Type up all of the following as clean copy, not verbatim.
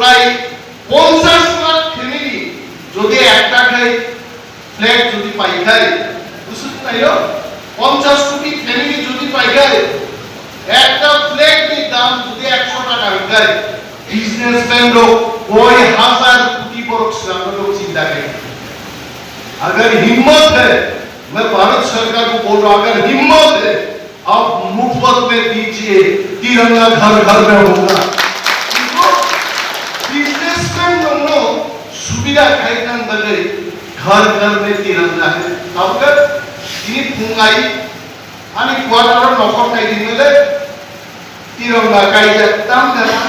প্রায় 50 লাখ ফ্যামিলি যদি একটা ফ্ল্যাট যদি পাই যায় বুঝতে পাইলো 50 কোটি ফ্যামিলি যদি পাই যায় একটা ফ্ল্যাটের দাম যদি 100 টাকা হয় बिजनेसमैन लोग कोई 1000 कोटी बरस लोग चिंता करें अगर हिम्मत है मैं भारत सरकार को बोल रहा हूं अगर हिम्मत है आप मुफ्त में दीजिए तिरंगा घर घर में होगा बिजनेसमैन लोग सुविधा खाइना बदले घर घर में तिरंगा है अब ini pungai ani kuadar nokor kai dimele तिरंगा kai jattam kara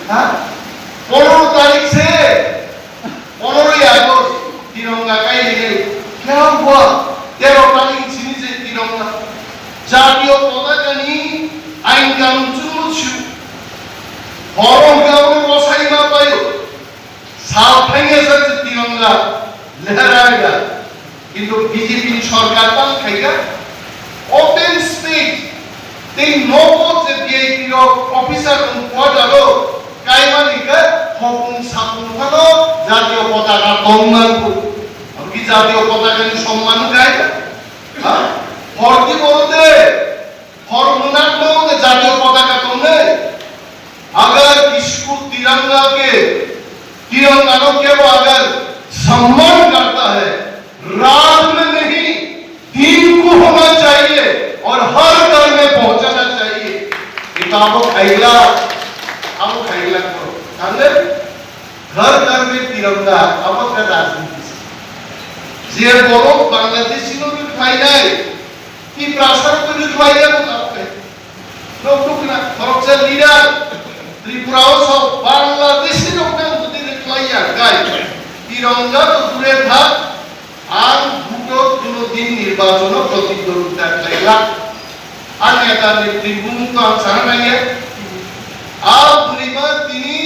हाँ 15 तारीख से 15 अगस्त तिरंगा का ही क्या हुआ 13 तारीख से तिरंगा जातीय पताका नी आइन कानून चुमुछु हरम गाउन बसाई मा पायो साल फेंगे से तिरंगा लहराएगा किंतु बीजेपी सरकार का खाएगा ओपन स्पेस ते नोगो से बीआईपी ऑफिसर उनको डालो कायमानिका हुकुम साकुम हलो জাতীয় পতাকা সম্মান করব हम की জাতীয় পতাকা नि सम्मान गाय हां हरदी बोलते हरमुना बोलते জাতীয় पताका तुमने अगर इसको तिरंगा को अगर सम्मान करता है रात में नहीं दिन को होना चाहिए और हर घर में पहुंचाना चाहिए किताबों खाइला हम खाइला करो हमने घर घर में तिरंगा अब का राजनीति जे बोलो बांग्लादेशी लोग भी खाई जाए कि प्रासाद को भी खाई जाए वो आप कहें लोग टुकना फरकचर लीडर त्रिपुराओं सब बांग्लादेशी लोग ने उनको भी खाई जाए गाय तिरंगा तो दूरे था आम भूतो दोनों दिन निर्वाचन प्रतिद्वंदिता करेगा अन्य का नेतृत्व तो हम सामने आएंगे आप दुनिया तिनी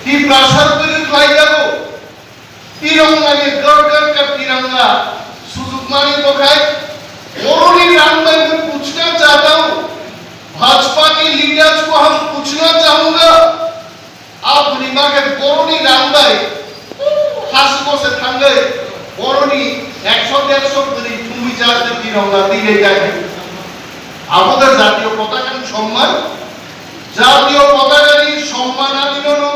की प्रासाद पर खाई जाओ तिरंगा ने गड़ का तिरंगा सुजुकमानी तो खाए और नहीं रामबाई मैं पूछना चाहता हूँ भाजपा के लीडर्स को हम पूछना चाहूंगा आप दुनिया के बोरोनी रामबाई हासिकों से थंगे बोरोनी 100-150 करी तुम विचार से तिरंगा दिए जाए আমাদের জাতীয় পতাকার সম্মান জাতীয় পতাকার সম্মান আদিনো